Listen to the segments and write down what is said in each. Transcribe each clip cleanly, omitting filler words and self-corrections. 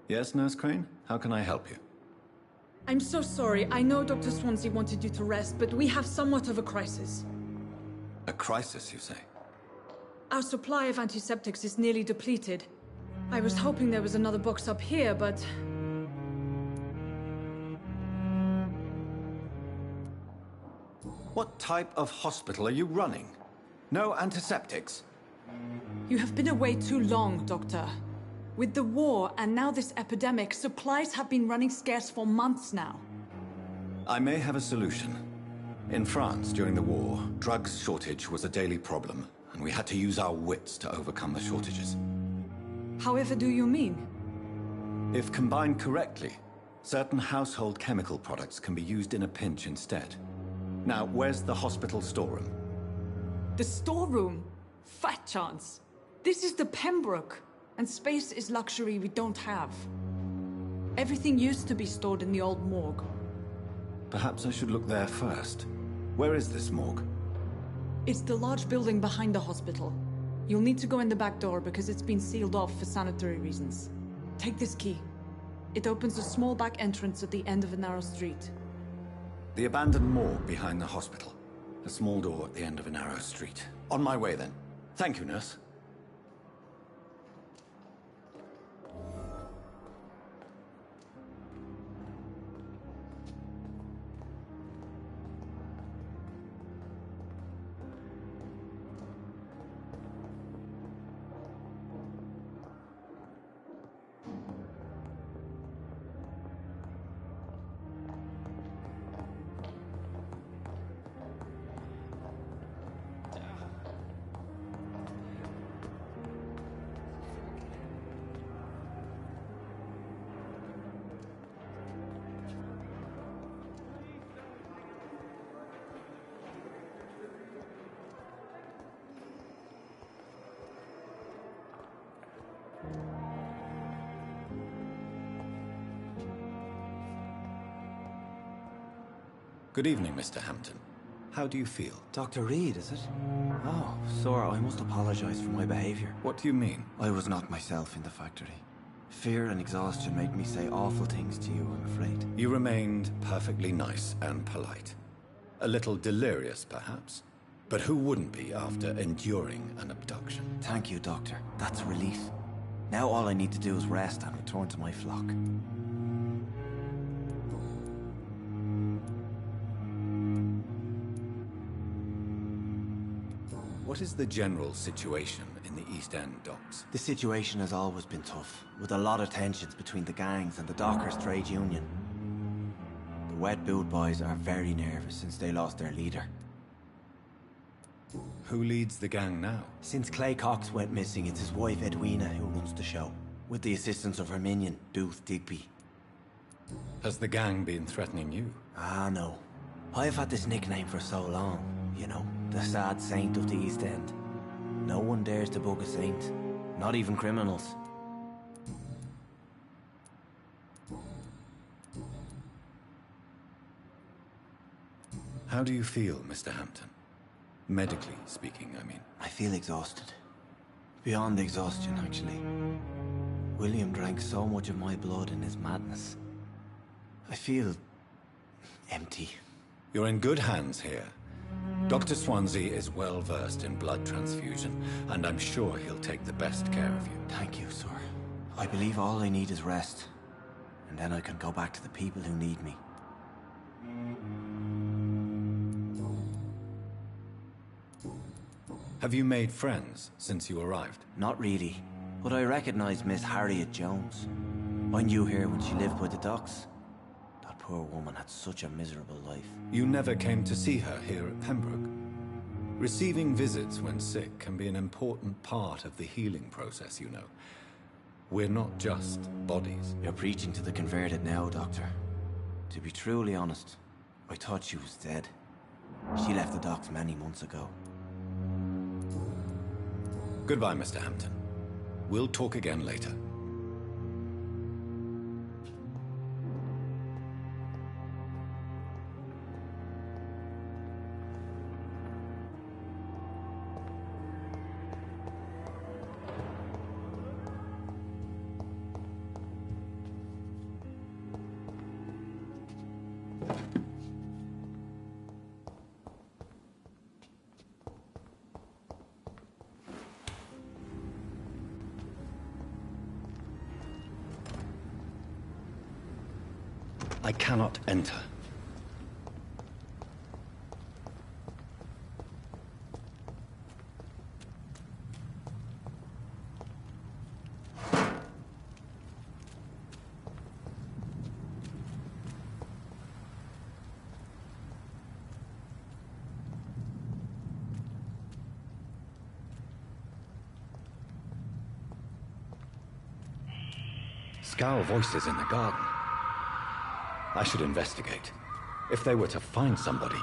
Yes, Nurse Crane? How can I help you? I'm so sorry. I know Dr. Swansea wanted you to rest, but we have somewhat of a crisis. A crisis, you say? Our supply of antiseptics is nearly depleted. I was hoping there was another box up here, but... What type of hospital are you running? No antiseptics? You have been away too long, Doctor. With the war and now this epidemic, supplies have been running scarce for months now. I may have a solution. In France, during the war, drugs shortage was a daily problem, and we had to use our wits to overcome the shortages. However do you mean? If combined correctly, certain household chemical products can be used in a pinch instead. Now, where's the hospital storeroom? The storeroom? Fat chance. This is the Pembroke, and space is luxury we don't have. Everything used to be stored in the old morgue. Perhaps I should look there first. Where is this morgue? It's the large building behind the hospital. You'll need to go in the back door because it's been sealed off for sanitary reasons. Take this key. It opens a small back entrance at the end of a narrow street. The abandoned morgue behind the hospital. A small door at the end of a narrow street. On my way then. Thank you, nurse. Good evening, Mr. Hampton. How do you feel? Dr. Reed, is it? Oh, sir, I must apologize for my behavior. What do you mean? I was not myself in the factory. Fear and exhaustion made me say awful things to you, I'm afraid. You remained perfectly nice and polite. A little delirious, perhaps. But who wouldn't be after enduring an abduction? Thank you, Doctor. That's a relief. Now all I need to do is rest and return to my flock. What is the general situation in the East End docks? The situation has always been tough, with a lot of tensions between the gangs and the Dockers Trade Union. The Wet Boot Boys are very nervous since they lost their leader. Who leads the gang now? Since Clay Cox went missing, it's his wife Edwina who runs the show, with the assistance of her minion, Booth Digby. Has the gang been threatening you? Ah, no. I've had this nickname for so long, you know, the sad saint of the East End. No one dares to bug a saint, not even criminals. How do you feel, Mr. Hampton? Medically speaking, I mean. I feel exhausted. Beyond exhaustion, actually. William drank so much of my blood in his madness. I feel empty. You're in good hands here. Dr. Swansea is well versed in blood transfusion, and I'm sure he'll take the best care of you. Thank you, sir. I believe all I need is rest, and then I can go back to the people who need me. Have you made friends since you arrived? Not really, but I recognize Miss Harriet Jones. I knew her when she lived by the docks. That poor woman had such a miserable life. You never came to see her here at Pembroke? Receiving visits when sick can be an important part of the healing process, you know. We're not just bodies. You're preaching to the converted now, Doctor. To be truly honest, I thought she was dead. She left the docks many months ago. Goodbye, Mr. Hampton. We'll talk again later. I cannot enter. Scowl voices in the garden. I should investigate. If they were to find somebody.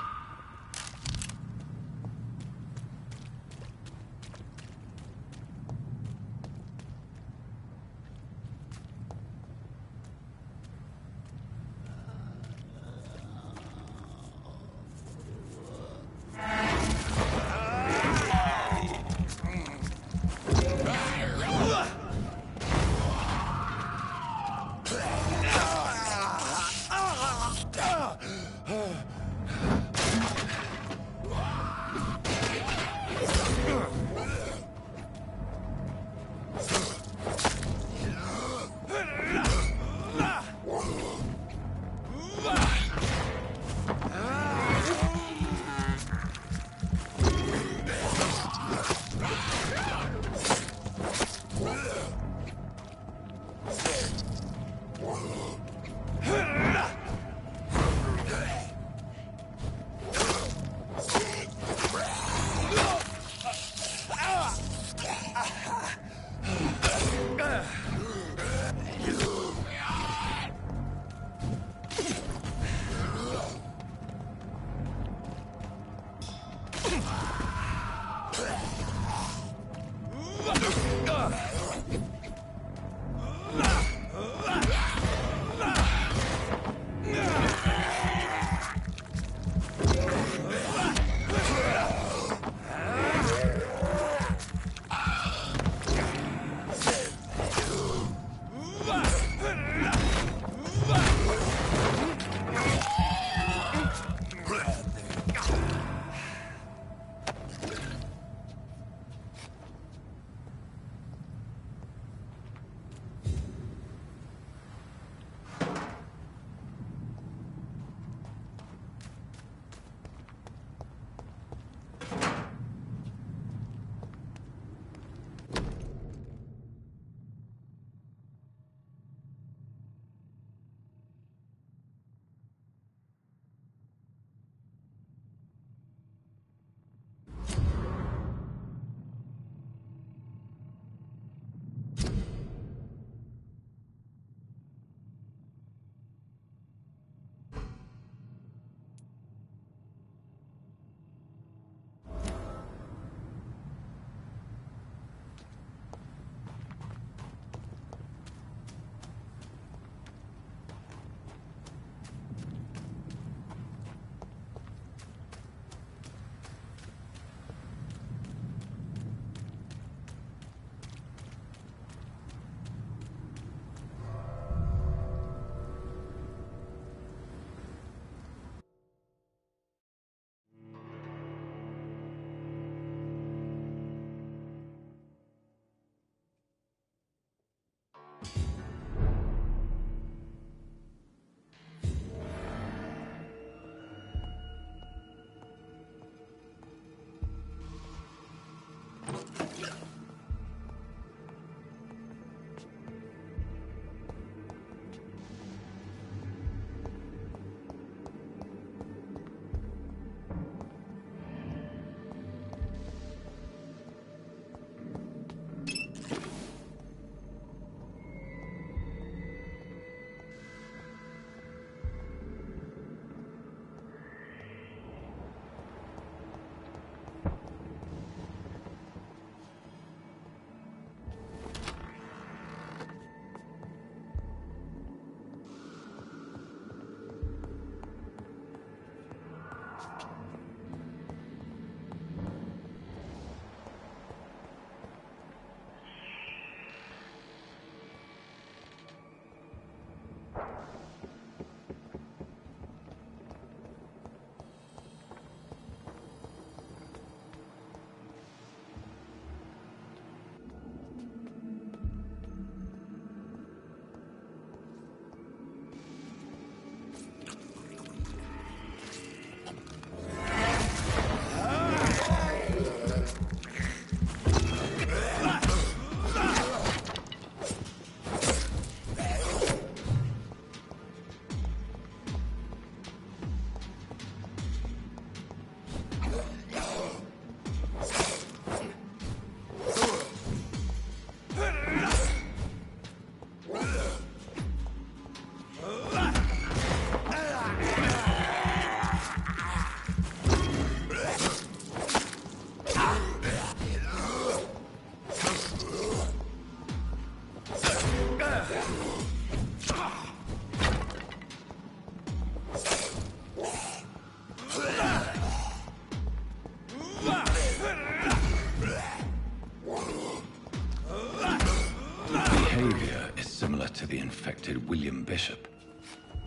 to the infected William Bishop.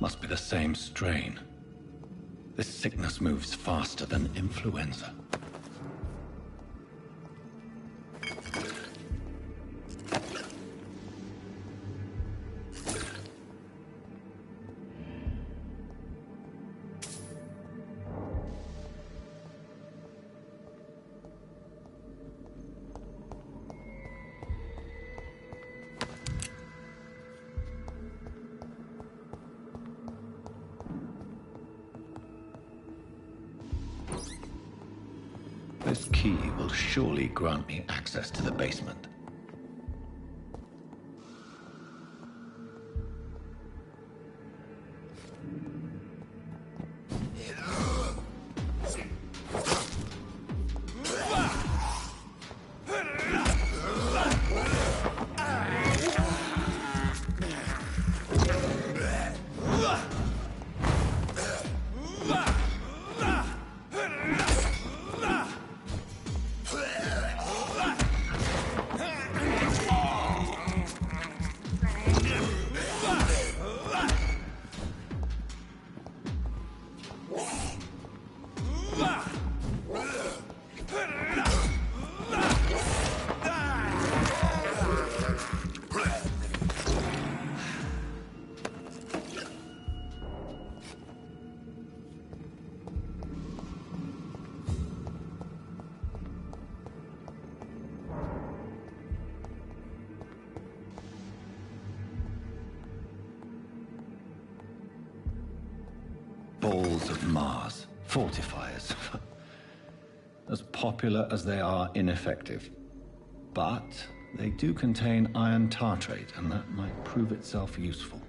Must be the same strain. This sickness moves faster than influenza. This key will surely grant me access to the basement. Balls of Mars, fortifiers. As popular as they are ineffective. But they do contain iron tartrate, and that might prove itself useful.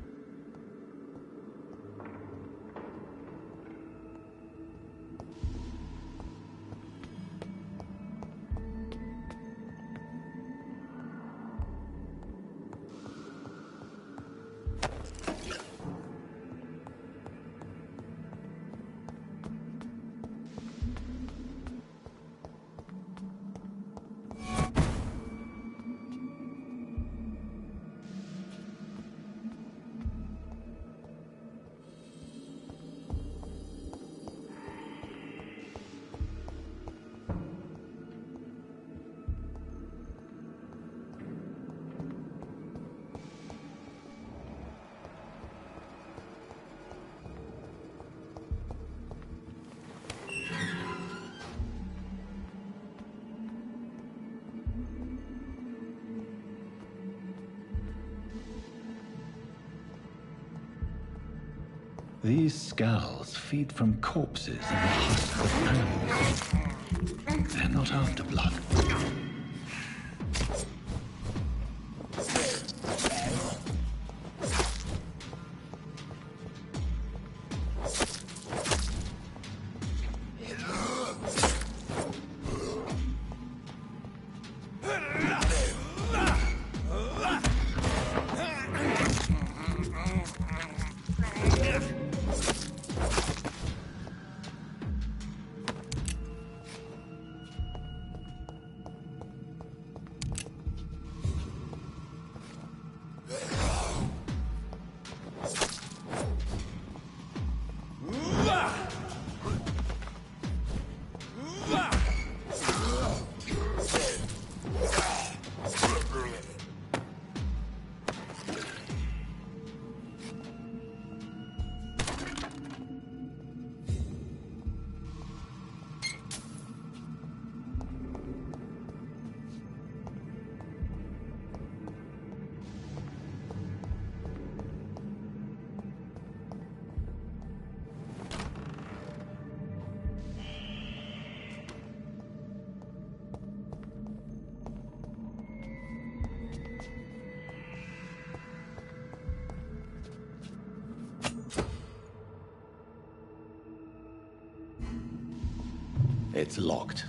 These skulls feed from corpses and the husks of animals. They're not after blood. It's locked.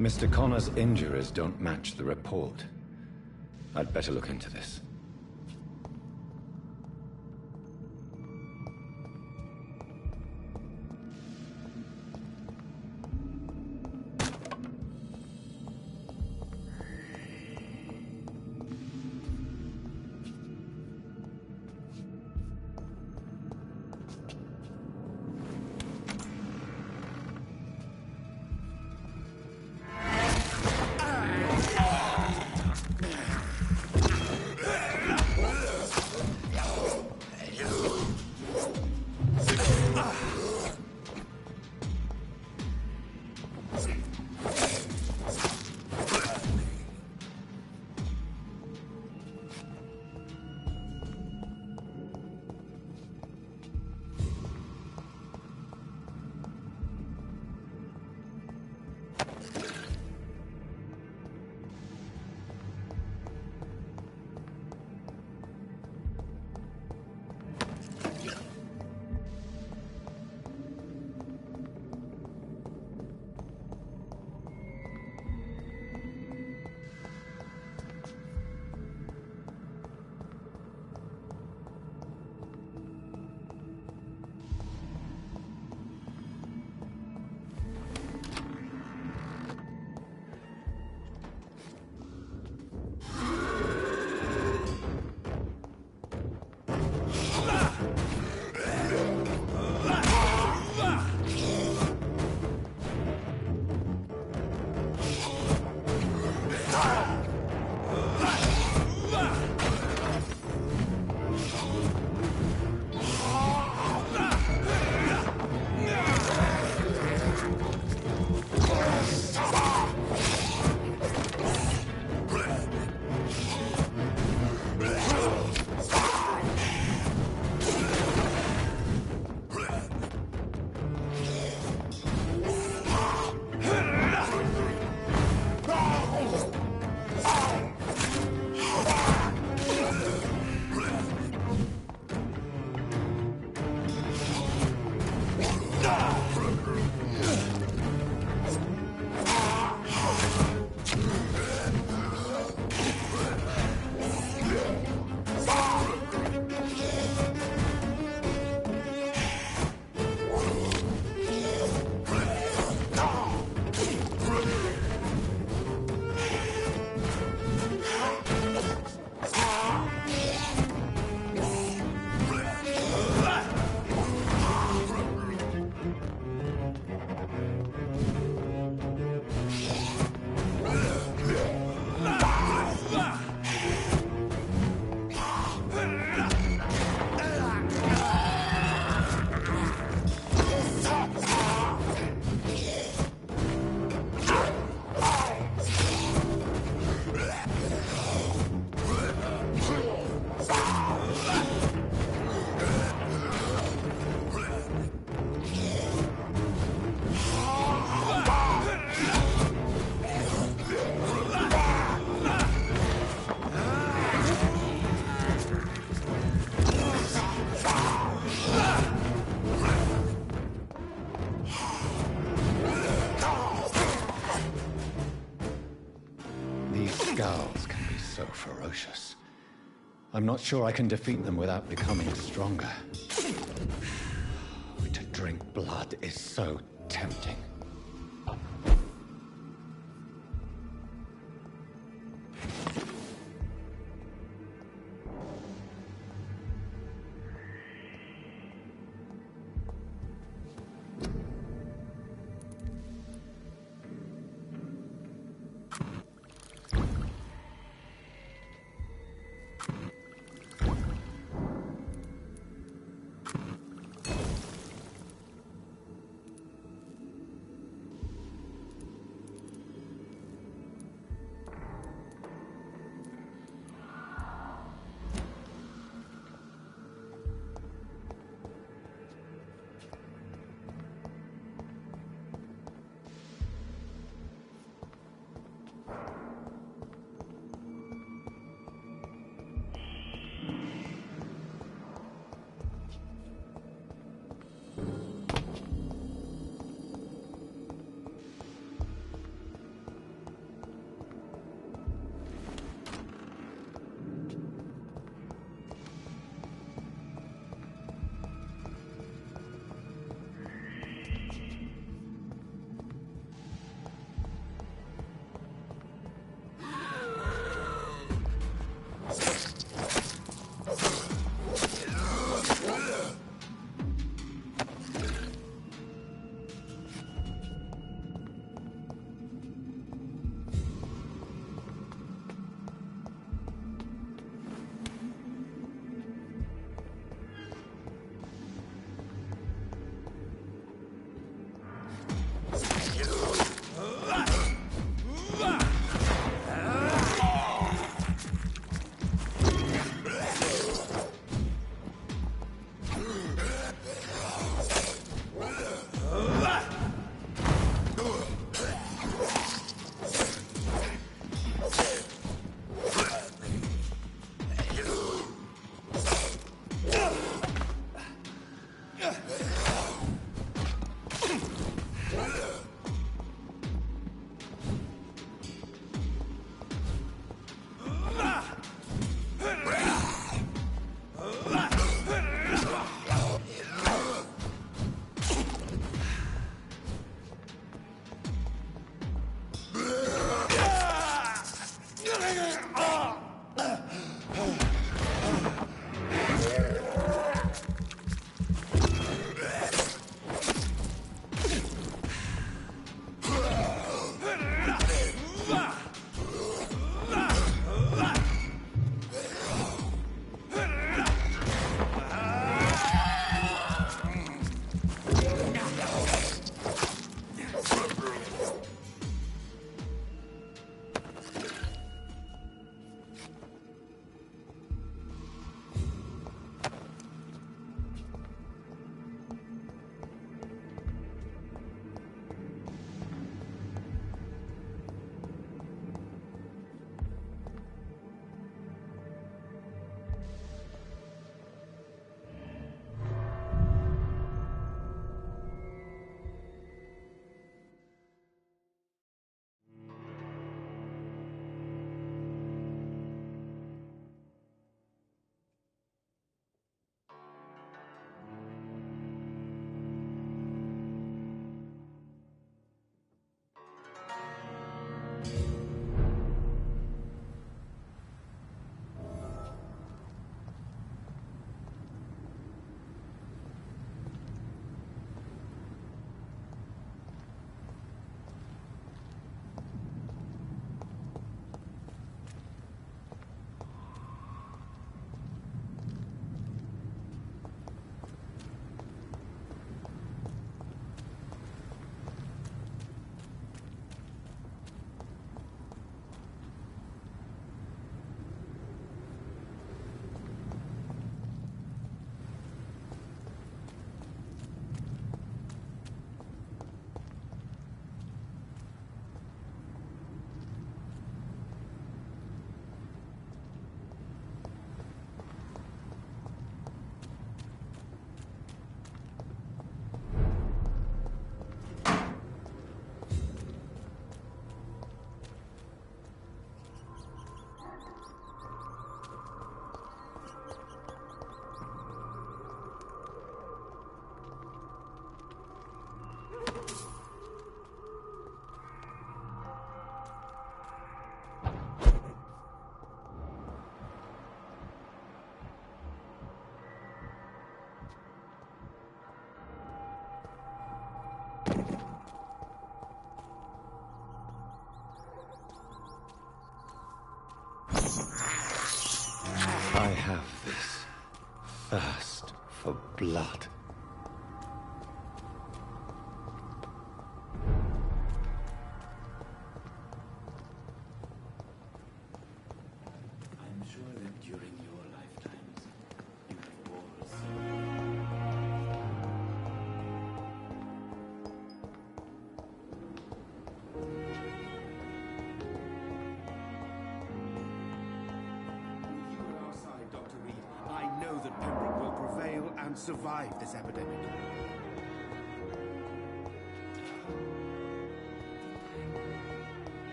Mr. Connor's injuries don't match the report. I'd better look into this. I'm not sure I can defeat them without becoming stronger. To drink blood is so tempting. for blood. I'm sure that during your lifetimes, you have wars. You are our side, Dr. Reed. I know that Pembroke will prevail and survive this epidemic.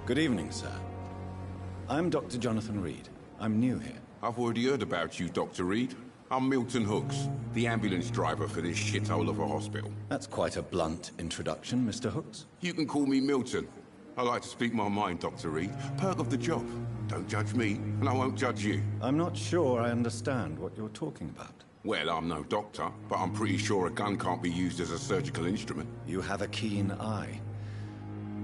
Good evening, sir. I'm Dr. Jonathan Reed. I'm new here. I've already heard about you, Dr. Reed. I'm Milton Hooks, the ambulance driver for this shithole of a hospital. That's quite a blunt introduction, Mr. Hooks. You can call me Milton. I like to speak my mind, Dr. Reed. Perk of the job. Don't judge me, and I won't judge you. I'm not sure I understand what you're talking about. Well, I'm no doctor, but I'm pretty sure a gun can't be used as a surgical instrument. You have a keen eye.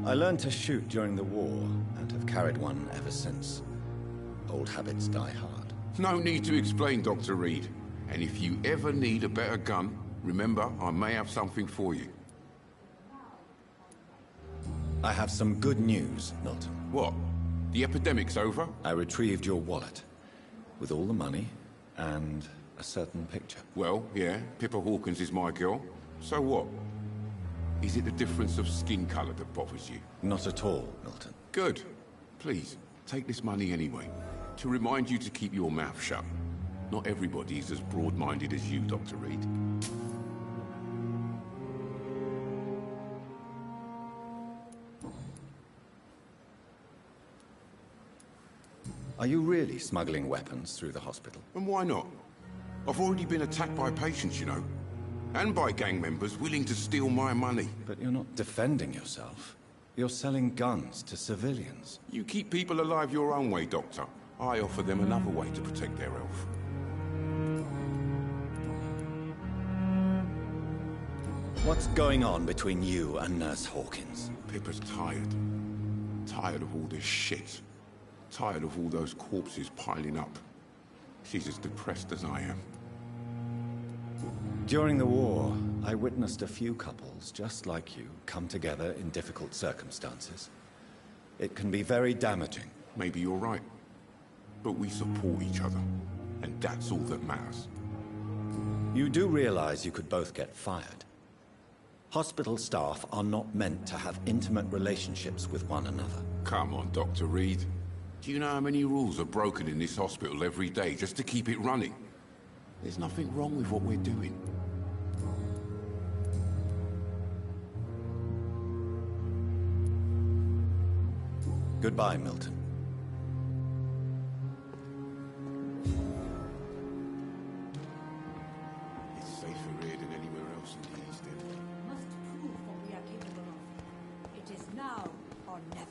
I learned to shoot during the war, and have carried one ever since. Old habits die hard. No need to explain, Dr. Reed. And if you ever need a better gun, remember, I may have something for you. I have some good news, Milton. What? The epidemic's over? I retrieved your wallet, with all the money, and a certain picture. Well, yeah, Pippa Hawkins is my girl. So what? Is it the difference of skin color that bothers you? Not at all, Milton. Good. Please, take this money anyway. To remind you to keep your mouth shut. Not everybody is as broad-minded as you, Dr. Reed. Are you really smuggling weapons through the hospital? And why not? I've already been attacked by patients, you know. And by gang members willing to steal my money. But you're not defending yourself. You're selling guns to civilians. You keep people alive your own way, Doctor. I offer them another way to protect their health. What's going on between you and Nurse Hawkins? Pippa's tired. Tired of all this shit. Tired of all those corpses piling up. She's as depressed as I am. During the war, I witnessed a few couples just like you come together in difficult circumstances. It can be very damaging. Maybe you're right. But we support each other. And that's all that matters. You do realize you could both get fired. Hospital staff are not meant to have intimate relationships with one another. Come on, Dr. Reed. Do you know how many rules are broken in this hospital every day just to keep it running? There's nothing wrong with what we're doing. Goodbye, Milton. It's safer here than anywhere else in the East End. Must prove what we are capable of. It is now or never.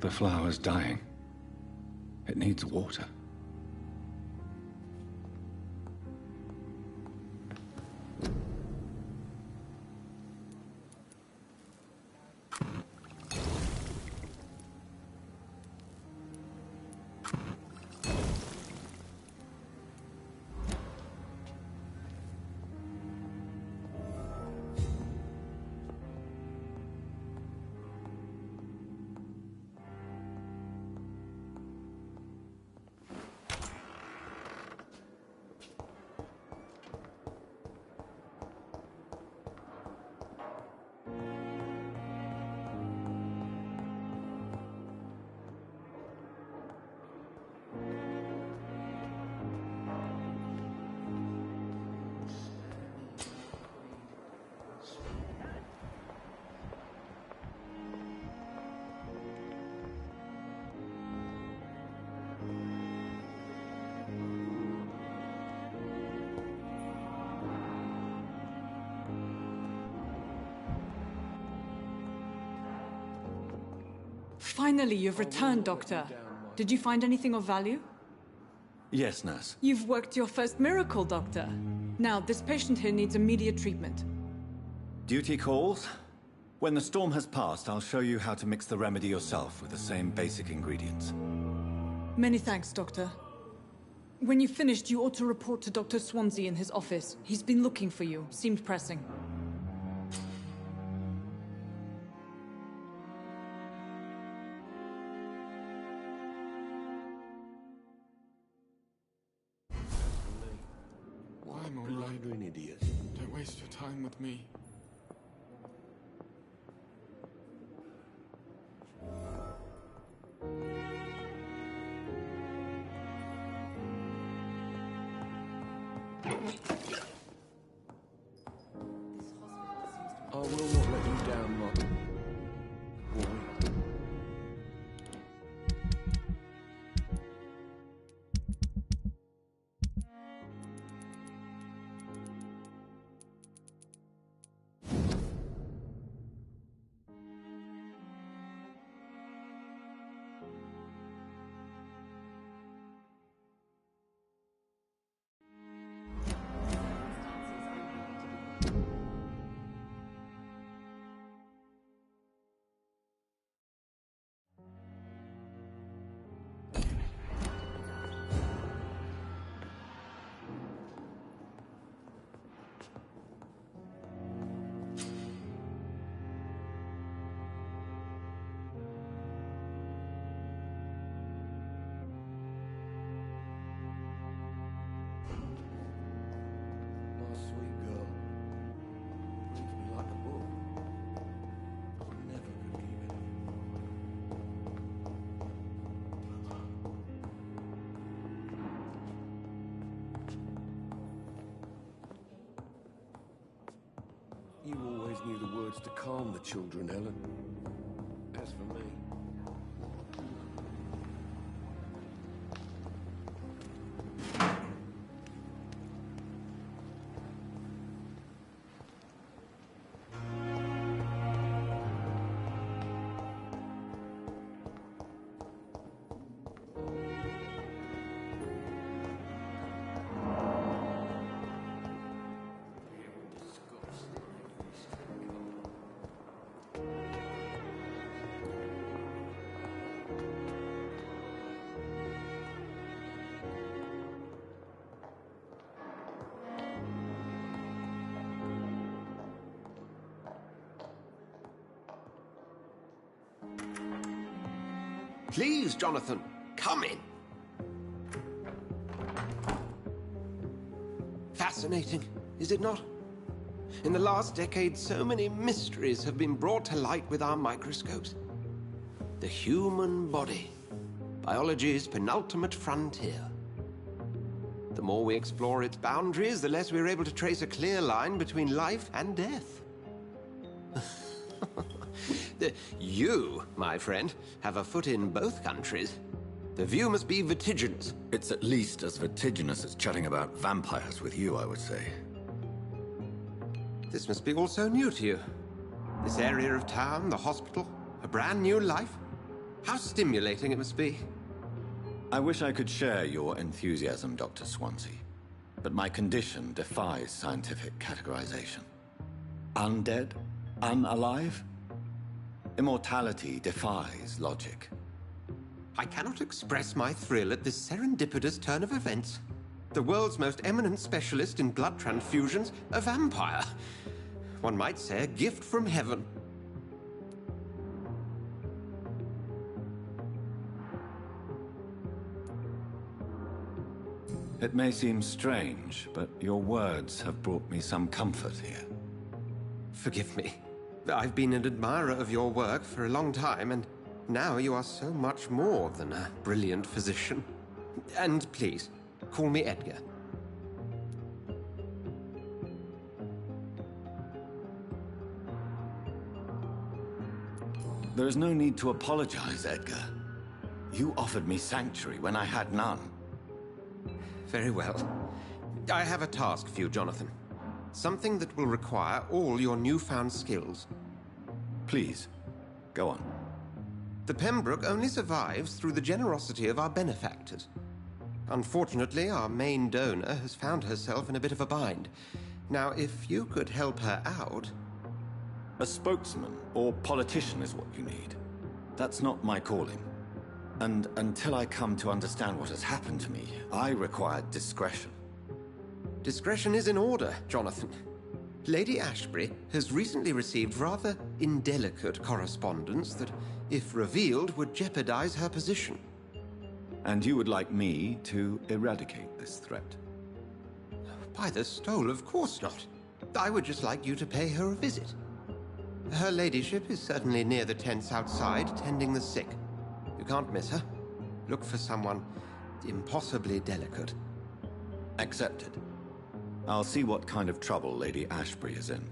The flower's dying. It needs water. Finally, you've returned, Doctor. Did you find anything of value? Yes, nurse. You've worked your first miracle, Doctor. Now, this patient here needs immediate treatment. Duty calls. When the storm has passed, I'll show you how to mix the remedy yourself with the same basic ingredients. Many thanks, Doctor. When you've finished, you ought to report to Dr. Swansea in his office. He's been looking for you. Seemed pressing. I'm all right. You're an idiot. Don't waste your time with me. I will not let you down, Mom. Boy. Sweet girl. Reads me like a book. Never could keep it. You always knew the words to calm the children, Ellen. As for me... Please, Jonathan, come in. Fascinating, is it not? In the last decade, so many mysteries have been brought to light with our microscopes. The human body, biology's penultimate frontier. The more we explore its boundaries, the less we're able to trace a clear line between life and death. You, my friend, have a foot in both countries. The view must be vertiginous. It's at least as vertiginous as chatting about vampires with you, I would say. This must be all so new to you. This area of town, the hospital, a brand new life. How stimulating it must be. I wish I could share your enthusiasm, Dr. Swansea. But my condition defies scientific categorization. Undead? Unalive? Immortality defies logic. I cannot express my thrill at this serendipitous turn of events. The world's most eminent specialist in blood transfusions, a vampire. One might say a gift from heaven. It may seem strange, but your words have brought me some comfort here. Forgive me. I've been an admirer of your work for a long time, and now you are so much more than a brilliant physician. And please, call me Edgar. There is no need to apologize, Edgar. You offered me sanctuary when I had none. Very well. I have a task for you, Jonathan. Something that will require all your newfound skills. Please, go on. The Pembroke only survives through the generosity of our benefactors. Unfortunately, our main donor has found herself in a bit of a bind. Now, if you could help her out... A spokesman or politician is what you need. That's not my calling. And until I come to understand what has happened to me, I require discretion. Discretion is in order, Jonathan. Lady Ashbury has recently received rather indelicate correspondence that, if revealed, would jeopardize her position. And you would like me to eradicate this threat? By the stole, of course not. I would just like you to pay her a visit. Her ladyship is certainly near the tents outside, tending the sick. You can't miss her. Look for someone impossibly delicate. Accepted. I'll see what kind of trouble Lady Ashbury is in.